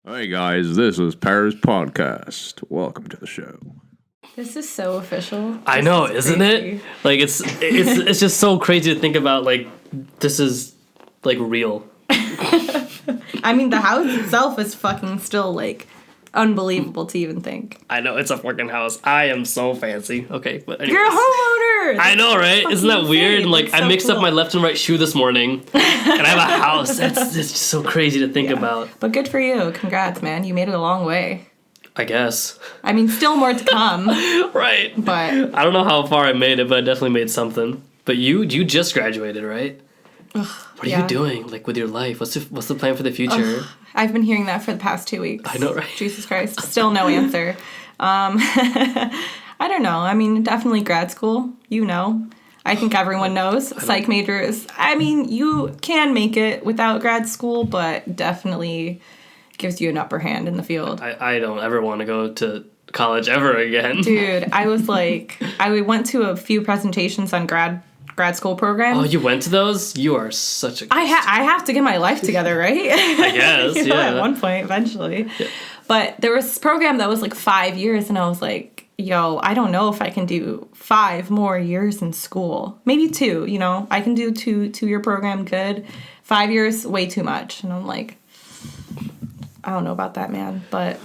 Hey guys, this is Pary's podcast. Welcome to the show. This is so official. I know, isn't it? Like it's just so crazy to think about. Like this is like real. I mean, the house itself is fucking still like unbelievable to even think. I know, it's a fucking house. I am so fancy. Okay, but anyways. You're a homeowner. I know, right? Isn't that weird? And like, so I mixed cool. up my left and right shoe this morning, and I have a house. It's just so crazy to think about. But good for you. Congrats, man. You made it a long way. I guess. I mean, still more to come. Right. But I don't know how far I made it, but I definitely made something. But you just graduated, right? What are you doing, like, with your life? What's the plan for the future? I've been hearing that for the past 2 weeks. I know, right? Jesus Christ. Still no answer. I don't know. I mean, definitely grad school. You know. I think everyone knows. Psych majors. I mean, you can make it without grad school, but definitely gives you an upper hand in the field. I don't ever want to go to college ever again. Dude, I was like, I went to a few presentations on grad school programs. Oh, you went to those? You are such a... I have to get my life together, right? I guess, you know, yeah. At one point, eventually. Yeah. But there was this program that was like 5 years, and I was like, yo, I don't know if I can do 5 more years in school. Maybe 2, you know? I can do two-year program, good. 5 years, way too much. And I'm like, I don't know about that, man, but...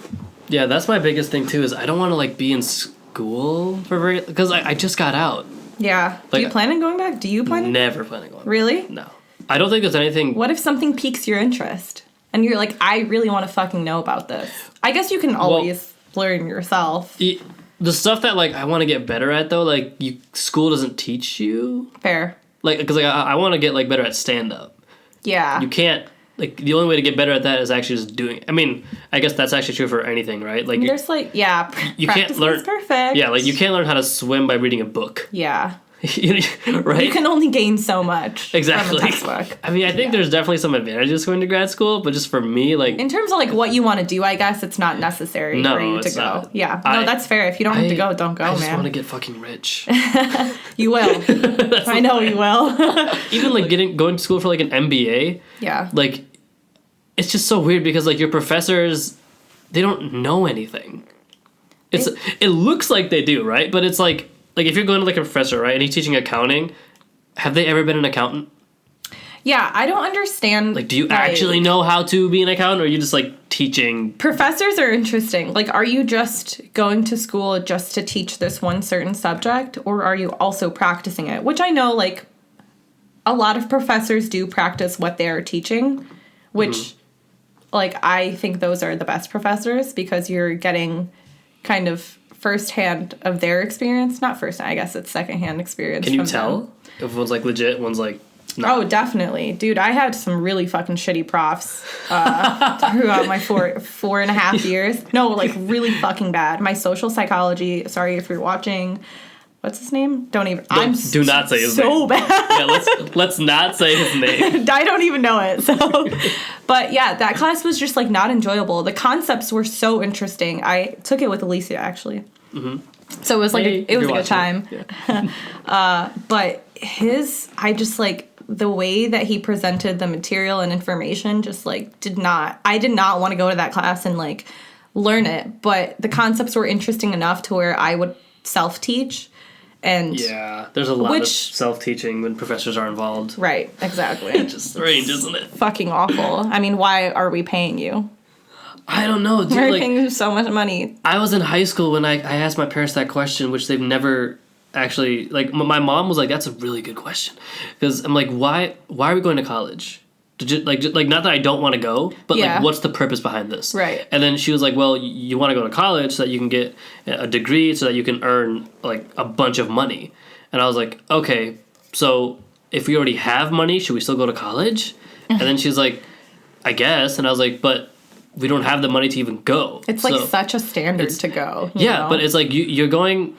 Yeah, that's my biggest thing, too, is I don't want to, like, be in school for very... Because I just got out. Yeah. Like, do you plan on going back? Do you plan on... Never plan on going back. Really? No. I don't think there's anything... What if something piques your interest? And you're like, I really want to fucking know about this. I guess you can always learn yourself. The stuff that, like, I want to get better at, though, like, school doesn't teach you. Fair. Like, because like, I want to get, like, better at stand-up. Yeah. You can't... Like, the only way to get better at that is actually just doing it. I mean, I guess that's actually true for anything, right? Like, there's, like, yeah, you can't learn... is perfect. Yeah, like, you can't learn how to swim by reading a book. Yeah. Right? You can only gain so much exactly. from a textbook. I mean, I think there's definitely some advantages going to grad school, but just for me, like... In terms of, like, what you want to do, I guess it's not necessary for you to go. Not. Yeah. No, that's fair. If you don't have to go, don't go, man. I just want to get fucking rich. You will. I know you will. Even, like, going to school for, like, an MBA. Yeah. Like, it's just so weird because, like, your professors, they don't know anything. It looks like they do, right? But it's like if you're going to, like, a professor, right, and he's teaching accounting, have they ever been an accountant? Yeah, I don't understand. Like, do you actually know how to be an accountant, or are you just, like, teaching? Professors are interesting. Like, are you just going to school just to teach this one certain subject, or are you also practicing it? Which I know, like, a lot of professors do practice what they are teaching, which, like, I think those are the best professors because you're getting kind of firsthand of their experience. Not firsthand, I guess it's secondhand experience. Can you from tell them. if one's, like, legit, one's, like, not? Oh, definitely. Dude, I had some really fucking shitty profs throughout my four and a half years. No, like, really fucking bad. My social psychology, sorry if you're watching, what's his name? Do not say his name. So bad. Yeah, let's not say his name. I don't even know it. So, but yeah, that class was just, like, not enjoyable. The concepts were so interesting. I took it with Alicia, actually. Mm-hmm. So it was like it was a good time. Yeah. But I just, like, the way that he presented the material and information just, like, I did not want to go to that class and, like, learn it. But the concepts were interesting enough to where I would self-teach. And yeah, there's a lot of self-teaching when professors are involved. Right, exactly. It's just strange, isn't it? Fucking awful. I mean, why are we paying you? I don't know, dude. We're paying you so much money. I was in high school when I asked my parents that question, which they've never actually... Like, my mom was like, that's a really good question. Because I'm like, why are we going to college? Like, not that I don't want to go, but, like, what's the purpose behind this? Right. And then she was like, well, you want to go to college so that you can get a degree so that you can earn, like, a bunch of money. And I was like, okay, so if we already have money, should we still go to college? And then she's like, I guess. And I was like, but we don't have the money to even go. It's, like, such a standard to go. You know? But it's like you're going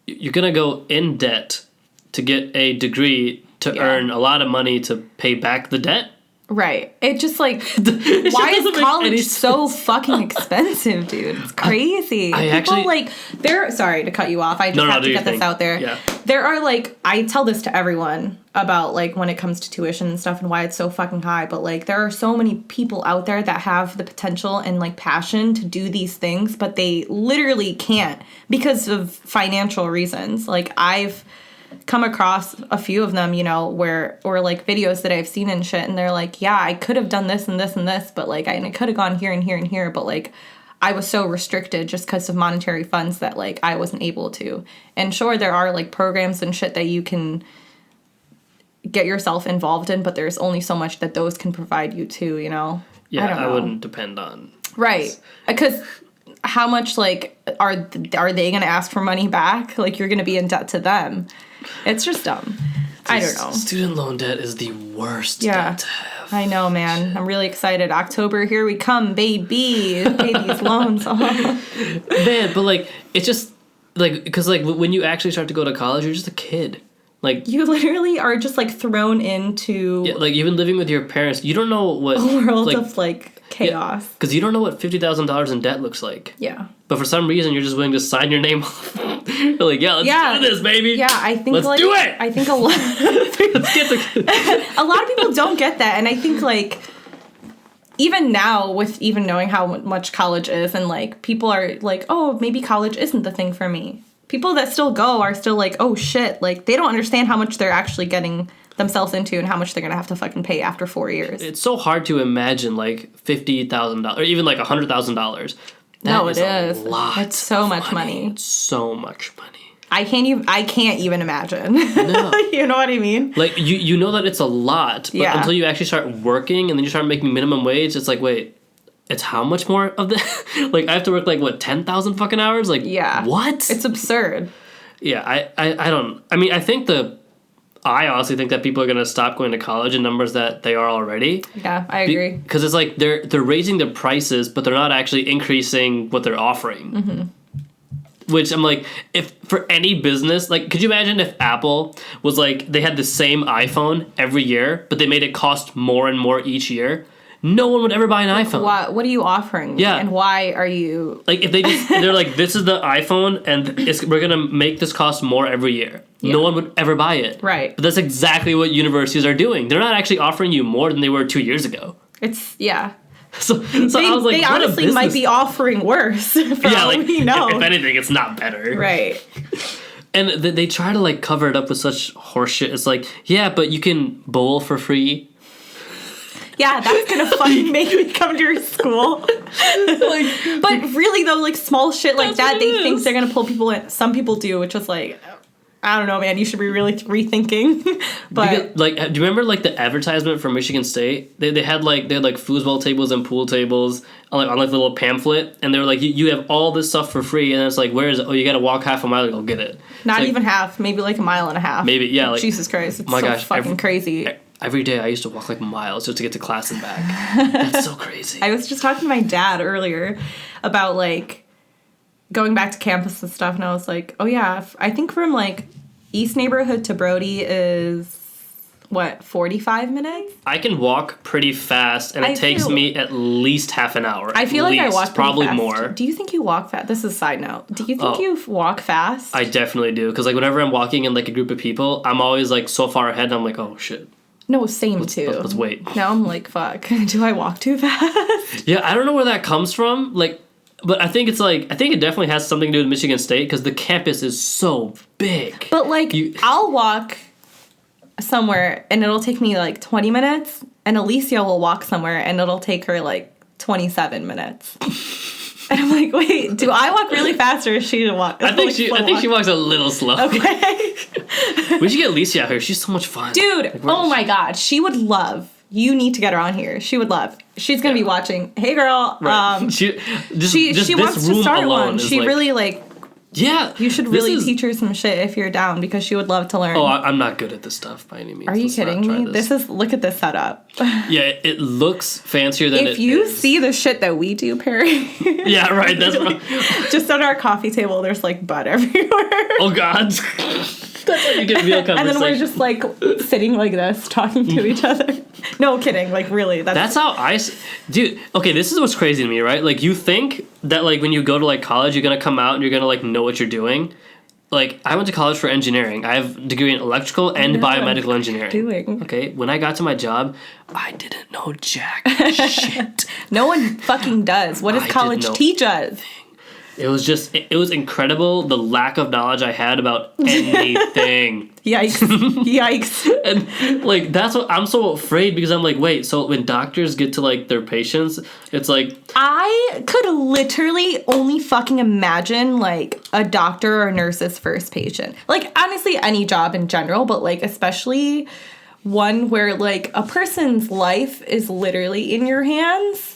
to go in debt to get a degree to earn a lot of money to pay back the debt. Right. It just like, why is college so fucking expensive, dude? It's crazy. I People actually like sorry to cut you off. I just have to get this out there. Yeah. There are like, I tell this to everyone about like when it comes to tuition and stuff and why it's so fucking high, but like there are so many people out there that have the potential and like passion to do these things, but they literally can't because of financial reasons. Like I've come across a few of them, you know, or like videos that I've seen and shit, and they're like, yeah, I could have done this and this and this, but like I could have gone here and here and here, but like I was so restricted just because of monetary funds that like I wasn't able to. And sure, there are like programs and shit that you can get yourself involved in, but there's only so much that those can provide you too, you know? Yeah, I wouldn't depend on. Right. Because how much like are they going to ask for money back? Like you're going to be in debt to them. It's just dumb. I don't know. Student loan debt is the worst debt to have. I know, man. I'm really excited. October, here we come, baby. Pay these loans off. Man, but like, it's just like, because like when you actually start to go to college, you're just a kid. Like you literally are just like thrown into like you've been living with your parents. You don't know what a world of like chaos. Because you don't know what $50,000 in debt looks like. Yeah. But for some reason, you're just willing to sign your name off. You're like, let's do this, baby. Yeah, I think let's do it. I think a lot. Let's get a lot of people don't get that, and I think like even now, with even knowing how much college is, and like people are like, oh, maybe college isn't the thing for me. People that still go are still like, oh shit, like they don't understand how much they're actually getting themselves into and how much they're gonna have to fucking pay after 4 years. It's so hard to imagine like $50,000 or even like $100,000. No, it is. A lot. It's so much money. It's so much money. I can't even imagine. No. You know what I mean? Like you know that it's a lot, but until you actually start working and then you start making minimum wage, it's like, wait, it's how much more of the like I have to work like what 10,000 fucking hours? Like what? It's absurd. Yeah, I don't. I mean, I honestly think that people are gonna stop going to college in numbers that they are already. Yeah, I agree. Because it's like they're raising the prices, but they're not actually increasing what they're offering. Mm-hmm. Which I'm like, if for any business, like, could you imagine if Apple was like they had the same iPhone every year, but they made it cost more and more each year? No one would ever buy an iPhone. What are you offering me? Yeah. And why are you... Like, if they're like, this is the iPhone, and we're going to make this cost more every year. Yeah. No one would ever buy it. Right. But that's exactly what universities are doing. They're not actually offering you more than they were 2 years ago. So I was like, they honestly might be offering worse. We know. If anything, it's not better. Right. And they try to, like, cover it up with such horseshit. It's like, yeah, but you can bowl for free. Yeah, that's gonna fucking make me come to your school. But really though, like small shit like that, they think they're gonna pull people in. Some people do, which is like, I don't know, man. You should be really rethinking. But because, like, do you remember like the advertisement for Michigan State? They had foosball tables and pool tables on like the little pamphlet, and they were like, you have all this stuff for free, and it's like, where is it? Oh, you got to walk half a mile to go get it. Not even half, maybe like a mile and a half. Maybe, yeah. Like, Jesus Christ, it's fucking crazy. Every day I used to walk like miles just to get to class and back. That's so crazy. I was just talking to my dad earlier about like going back to campus and stuff, and I was like, oh yeah, I think from like East neighborhood to Brody is what, 45 minutes? I can walk pretty fast, and it takes me at least half an hour. I feel like I walk probably fast. More. Do you think you walk fast? This is a side note. Do you think you walk fast? I definitely do, because like whenever I'm walking in like a group of people, I'm always like so far ahead, and I'm like, oh shit. No, same too. Let's wait. Now I'm like, fuck. Do I walk too fast? Yeah, I don't know where that comes from. Like, but I think it definitely has something to do with Michigan State because the campus is so big. But like, I'll walk somewhere and it'll take me like 20 minutes, and Alicia will walk somewhere and it'll take her like 27 minutes. And I'm like, wait, do I walk really fast or is she walk? I think she walks a little slow. Okay. We should get Alicia out here. She's so much fun. Dude, oh my God. She would love. You need to get her on here. She would love. She's going to be watching. Hey, girl. Right. She wants to start one. She really like. Yeah. You should really teach her some shit if you're down, because she would love to learn. Oh, I'm not good at this stuff by any means. Are you kidding me? Look at this setup. Yeah, it looks fancier than it is. If you see the shit that we do, Pary. Yeah, right. That's right. Just on our coffee table, there's like butt everywhere. Oh, God. That's how you get real conversation. And then we're just like sitting like this, talking to each other. No kidding, like really. That's how dude. Okay, this is what's crazy to me, right? Like you think that like when you go to like college, you're gonna come out and you're gonna like know what you're doing. Like I went to college for engineering. I have a degree in electrical and biomedical engineering. Doing. Okay, when I got to my job, I didn't know jack shit. No one fucking does. What does college teach us? It was just, it was incredible the lack of knowledge I had about anything. Yikes. Yikes. And, like, that's what, I'm so afraid because I'm like, wait, so when doctors get to, like, their patients, it's like... I could literally only fucking imagine, like, a doctor or nurse's first patient. Like, honestly, any job in general, but, like, especially one where, like, a person's life is literally in your hands.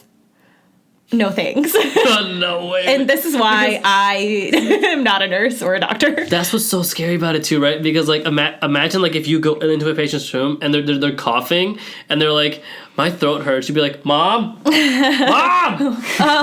No thanks. No way. And this is why I am not a nurse or a doctor. That's what's so scary about it too, right? Because like imagine like if you go into a patient's room and they're coughing and they're like, my throat hurts. You'd be like, Mom, Mom,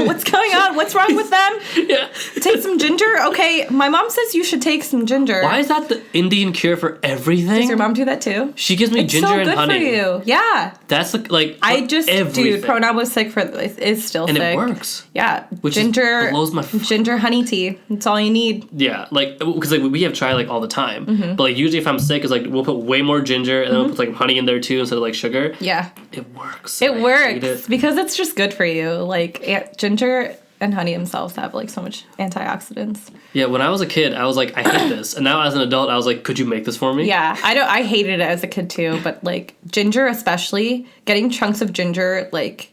what's going on? What's wrong with them? Yeah, take some ginger. Okay, my mom says you should take some ginger. Why is that the Indian cure for everything? Does your mom do that too? She gives me ginger and honey. It's so good for you. Yeah. That's like I just everything. Dude, Pronoun was sick for this. Is still and sick. And it works. Yeah. Which ginger blows my ginger honey tea. That's all you need. Yeah, like because like we have chai like all the time, but like usually if I'm sick, it's like we'll put way more ginger and then we'll put like honey in there too instead of like sugar. Yeah. It works. It works because it's just good for you. Like ginger and honey themselves have like so much antioxidants. Yeah, when I was a kid, I was like, I hate this, and now as an adult, I was like, could you make this for me? Yeah, I hated it as a kid too, but like ginger, especially getting chunks of ginger like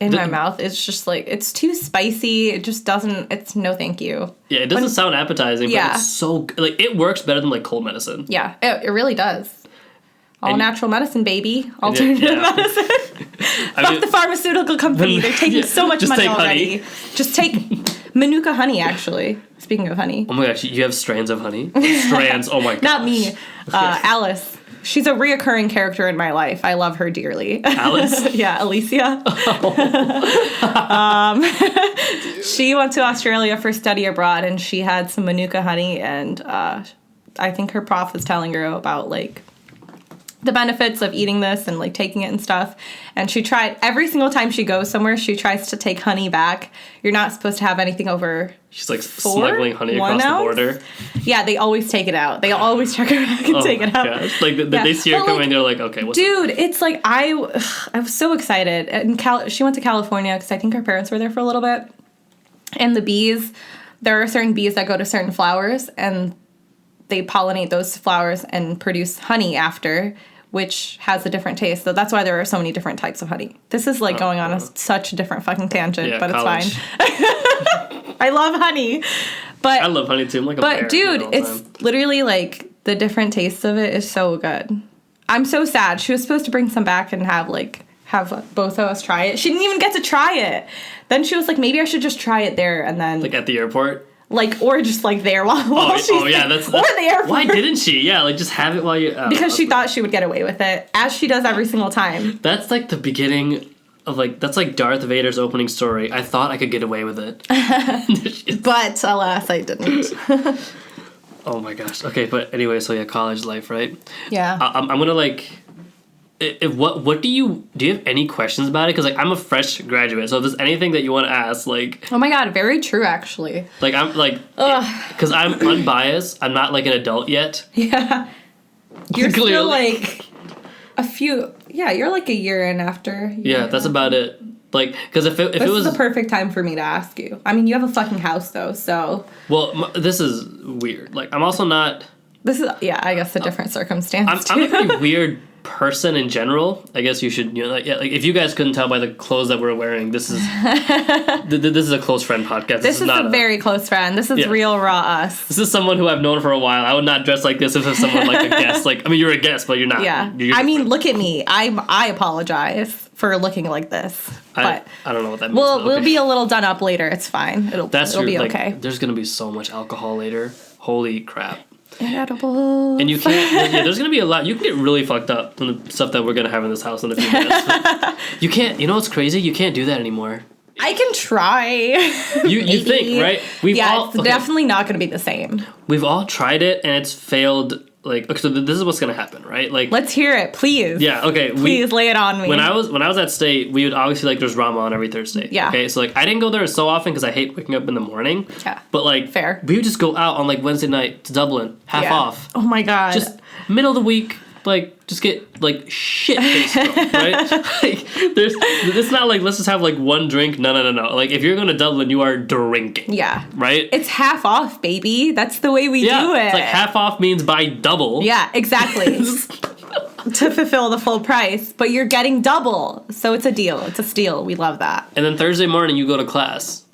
in my mouth, it's just like it's too spicy. It just doesn't. It's no, thank you. Yeah, it doesn't sound appetizing, but it's so like it works better than like cold medicine. Yeah, it really does. All natural medicine, baby. Alternative medicine. Fuck the pharmaceutical company. They're taking so much money already. Honey. Just take Manuka honey, actually. Speaking of honey. Oh my gosh, you have strands of honey? Strands, oh my god. Not me. Alice. She's a reoccurring character in my life. I love her dearly. Alice? Yeah, Alicia. She went to Australia for study abroad, and she had some Manuka honey, and I think her prof was telling her about, like, the benefits of eating this and like taking it and stuff. And she tried every single time she goes somewhere, she tries to take honey back. You're not supposed to have anything over. She's like smuggling honey across the border. Yeah, they always take it out. They always check her back and take it out. Gosh. Like they see her coming, they're like, okay, what's dude, it's like I was so excited. And she went to California because I think her parents were there for a little bit. And the bees, there are certain bees that go to certain flowers and they pollinate those flowers and produce honey after, which has a different taste. So that's why there are so many different types of honey. This is like going on such a different fucking tangent, but college. It's fine. I love honey. But I love honey too. I'm like a bear. But dude, it's literally like the different tastes of it is so good. I'm so sad. She was supposed to bring some back and have both of us try it. She didn't even get to try it. Then she was like, maybe I should just try it there and then like at the airport? Like, or just, like, there while she's... Oh, yeah, that's... Or the airport. Why didn't she? Yeah, like, just have it while you... Because she thought she would get away with it, as she does every single time. That's, like, the beginning of, like... That's, like, Darth Vader's opening story. I thought I could get away with it. But, alas, I didn't. Oh, my gosh. Okay, but anyway, so, yeah, college life, right? Yeah. I'm gonna, like... What do you have any questions about it? Because like I'm a fresh graduate, so if there's anything that you want to ask, like oh my god, very true actually. Like I'm like because I'm unbiased. I'm not like an adult yet. Yeah, you're still like a few. Yeah, you're like a year in after. Yeah, that's about it. Like because if it was the perfect time for me to ask you. I mean, you have a fucking house though, so. Well, this is weird. Like I'm also not. This is I guess a different circumstance. I'm a pretty weird person in general. I guess you should like if you guys couldn't tell by the clothes that we're wearing, this is this is a close friend podcast. This is not a very close friend. This is real raw us. This is someone who I've known for a while. I would not dress like this if it's someone like a guest. Like I mean, you're a guest, but you're not. Yeah. I mean, look at me. I apologize for looking like this. But I don't know what that means. We'll be a little done up later. It's fine. It'll be okay. There's gonna be so much alcohol later. Holy crap. Edible. And you can't. There's gonna be a lot. You can get really fucked up from the stuff that we're gonna have in this house in a few minutes. You can't. You know what's crazy? You can't do that anymore. I can try. You think right? It's definitely not gonna be the same. We've all tried it and it's failed like, okay, so this is what's gonna happen, right? Like, let's hear it, please. Yeah, okay. Please lay it on me. When I was at State, we would obviously, like, there's ramen on every Thursday. Yeah. Okay, so, like, I didn't go there so often because I hate waking up in the morning. Yeah. But, like, fair. We would just go out on, like, Wednesday night to Dublin, half off. Oh my god. Just middle of the week, like, just get, like, shit-faced, right? Like, it's not like, let's just have, like, one drink. No. Like, if you're going to Dublin, you are drinking. Yeah. Right? It's half off, baby. That's the way we do it. It's like half off means buy double. Yeah, exactly. To fulfill the full price, but you're getting double. So it's a deal. It's a steal. We love that. And then Thursday morning, you go to class.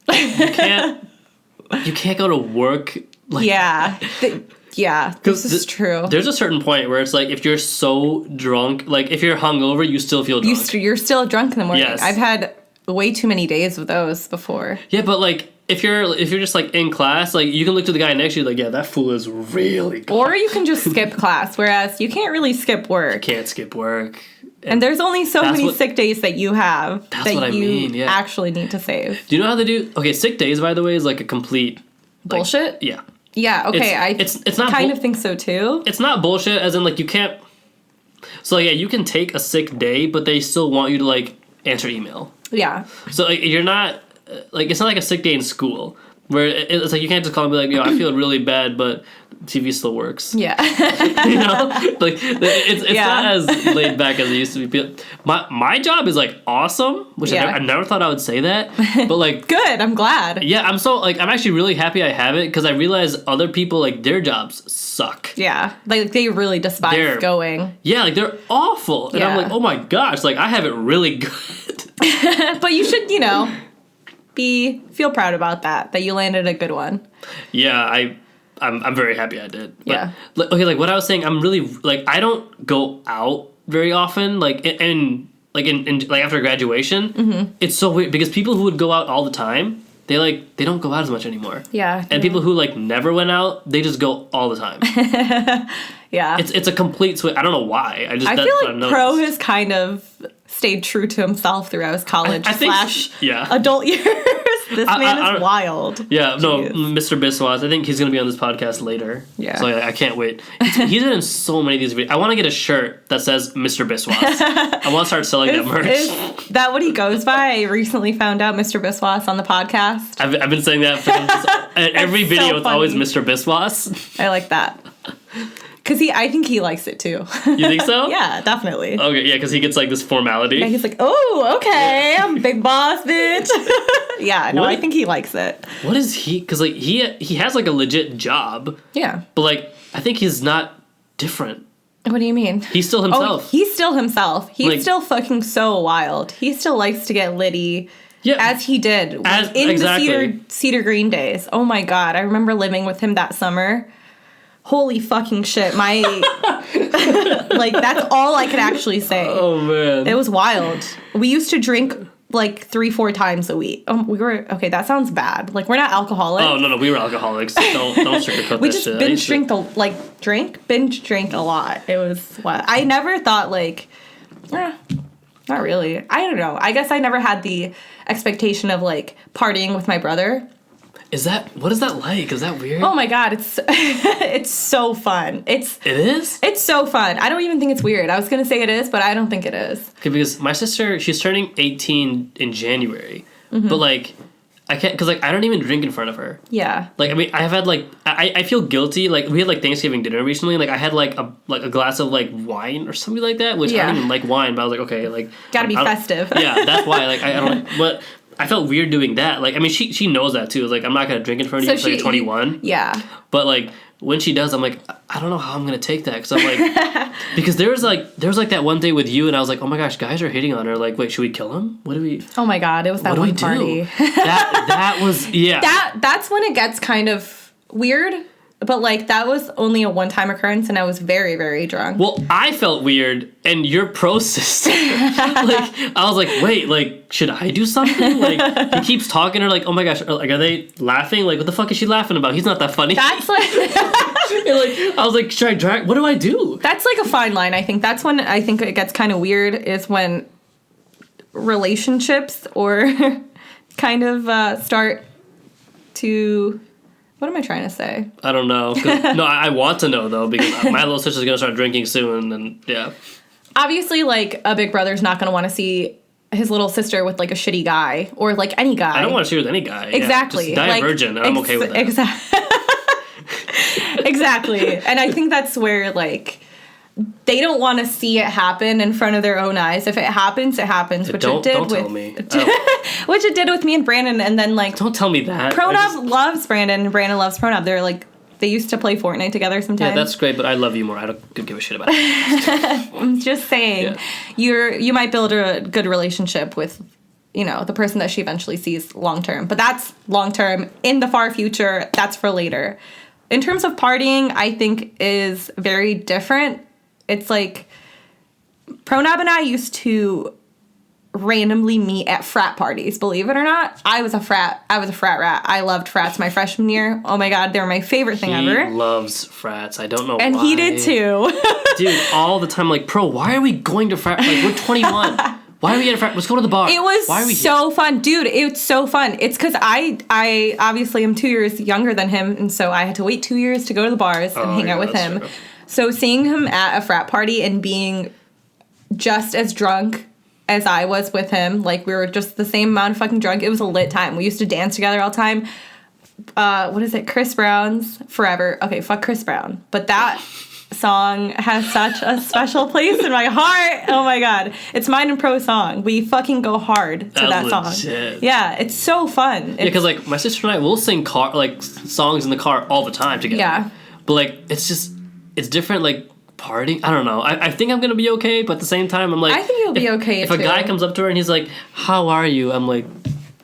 You can't go to work. Like, yeah, this is true. There's a certain point where it's like, if you're so drunk, like, if you're hungover, you still feel drunk. You're still drunk in the morning. Yes. I've had way too many days of those before. Yeah, but, like, if you're just, like, in class, like, you can look to the guy next to you, like, yeah, that fool is really good. Or you can just skip class, whereas you can't really skip work. You can't skip work. And there's only so many sick days that you have that you actually need to save. Do you know how they do? Okay, sick days, by the way, is, like, a complete... Like, bullshit? Yeah. Yeah, okay, it's not kind of think so too. It's not bullshit, as in, like, you can't... So, like, yeah, you can take a sick day, but they still want you to, like, answer email. Yeah. So, like, you're not... Like, it's not like a sick day in school, where it's like, you can't just call and be like, yo, I feel really bad, but TV still works. Yeah. You know? Like, it's not as laid back as it used to be. My job is, like, awesome, which I never thought I would say that, but, like... Good, I'm glad. Yeah, I'm actually really happy I have it, because I realize other people, like, their jobs suck. Yeah, like, they really despise going. Yeah, like, they're awful. And I'm like, oh my gosh, like, I have it really good. But you should, feel proud about that you landed a good one. Yeah, I'm very happy I did. But, yeah. Okay, like, what I was saying, I'm really, like, I don't go out very often, like, in after graduation. Mm-hmm. It's so weird, because people who would go out all the time, they don't go out as much anymore. Yeah. And people who, like, never went out, they just go all the time. Yeah. It's a complete switch. I don't know why. I feel like Pro has kind of stayed true to himself throughout his college adult years. This man is wild. Yeah, Jeez. No, Mr. Biswas. I think he's going to be on this podcast later. Yeah. So I can't wait. He's in so many of these videos. I want to get a shirt that says Mr. Biswas. I want to start selling that merch. Is that what he goes by? I recently found out Mr. Biswas on the podcast. I've been saying that for every video. So it's always Mr. Biswas. I like that. Because I think he likes it too. You think so? Yeah, definitely. Okay, yeah, because he gets, like, this formality. Yeah, he's like, oh, okay, I'm big boss, bitch. Yeah, no, I think he likes it. What is he? Because, like, he has, like, a legit job. Yeah. But, like, I think he's not different. What do you mean? He's still himself. Oh, he's still himself. He's like, still fucking so wild. He still likes to get litty. Yeah. As he did. In the Cedar Green days. Oh, my God. I remember living with him that summer. Holy fucking shit. Like, that's all I could actually say. Oh, man. It was wild. We used to drink, like, 3-4 times a week. Okay, that sounds bad. Like, we're not alcoholics. Oh, no, we were alcoholics. Don't sugarcoat we that just shit. binge drank a lot. It was wild. I never thought, like, not really. I don't know. I guess I never had the expectation of, like, partying with my brother. What is that like? Is that weird? Oh my God, it's so fun. It is? It's so fun. I don't even think it's weird. I was going to say it is, but I don't think it is. Okay, because my sister, she's turning 18 in January. Mm-hmm. But, like, I can't, because, like, I don't even drink in front of her. Yeah. Like, I mean, I have had, like, I feel guilty. Like, we had, like, Thanksgiving dinner recently. Like, I had, like a glass of, like, wine or something like that, which I don't even like wine, but I was like, okay, like. Gotta be festive. Yeah, that's why, like, I don't like, but I felt weird doing that. Like, I mean, she knows that too. It's like, I'm not gonna drink in front of you until you're 21. Yeah. But, like, when she does, I'm like, I don't know how I'm gonna take that, because I'm like, because there was like that one day with you, and I was like, oh my gosh, guys are hitting on her. Like, wait, should we kill him? What do we? Oh my God, it was that one party. that was That's when it gets kind of weird. But, like, that was only a one-time occurrence, and I was very, very drunk. Well, I felt weird, and your pro sister, like, I was like, wait, like, should I do something? Like, he keeps talking to her, like, oh my gosh, like, are they laughing? Like, what the fuck is she laughing about? He's not that funny. That's like... I was like, should I drag? What do I do? That's, like, a fine line, I think. That's when I think it gets kind of weird, is when relationships or kind of start to... What am I trying to say? I don't know. No, I want to know, though, because my little sister's going to start drinking soon, and yeah. Obviously, like, a big brother's not going to want to see his little sister with, like, a shitty guy, or, like, any guy. I don't want to see her with any guy. Exactly. Yeah, just die a virgin, and I'm okay with that. Exactly. And I think that's where, like, they don't want to see it happen in front of their own eyes. If it happens, it happens, which it did don't with... tell me. Which it did with me and Brandon, and then, like... Don't tell me that. Pronab loves Brandon, and Brandon loves Pronab. They're, like... They used to play Fortnite together sometimes. Yeah, that's great, but I love you more. I don't give a shit about it. I'm just saying, you might build a good relationship with, you know, the person that she eventually sees long term. But that's long term. In the far future, that's for later. In terms of partying, I think is very different. It's like Pronab and I used to randomly meet at frat parties, believe it or not. I was a frat rat. I loved frats my freshman year. Oh my god, they were my favorite thing ever. He loves frats. I don't know and why. He did too. Dude, all the time, like, bro, why are we going to frat? Like, we're 21. Why are we at a frat? Let's go to the bar. It was why are we so fun. Dude, it's so fun. It's because I obviously am 2 years younger than him, and so I had to wait 2 years to go to the bars and hang out with him. True. So seeing him at a frat party and being just as drunk as I was with him, like, we were just the same amount of fucking drunk. It was a lit time. We used to dance together all the time. What is it? Chris Brown's Forever. Okay, fuck Chris Brown. But that song has such a special place in my heart. Oh my god. It's mine and Pro's song. We fucking go hard to that song. Yeah, it's so fun. Yeah, because, like, my sister and I will sing songs in the car all the time together. Yeah. But, like, it's different, like, party. I don't know. I think I'm gonna be okay, but at the same time, I'm like, I think you'll be okay. If a guy comes up to her and he's like, "How are you?" I'm like,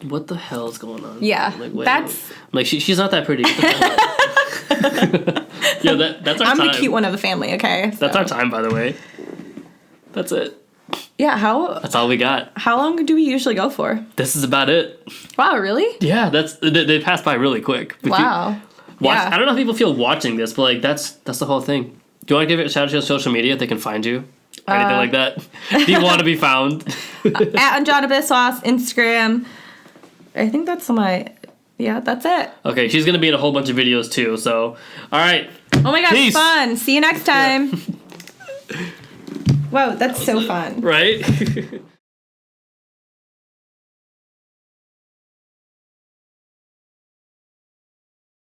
"What the hell is going on?" Yeah, I'm like, that's. I'm like, she's not that pretty. Yeah, that's our time. I'm the cute one of the family. Okay, so. That's our time, by the way. That's it. Yeah, That's all we got. How long do we usually go for? This is about it. Wow, really? Yeah, they passed by really quick. Wow. Yeah. I don't know if people feel watching this, but, like, that's the whole thing. Do you want to give it a shout out to your social media if they can find you? Or anything like that? Do you want to be found? At Anjana Biswas, Instagram. I think that's that's it. Okay, she's going to be in a whole bunch of videos too, so. Alright. Oh my god, it's fun. See you next time. Yeah. Whoa, that's so fun. Right?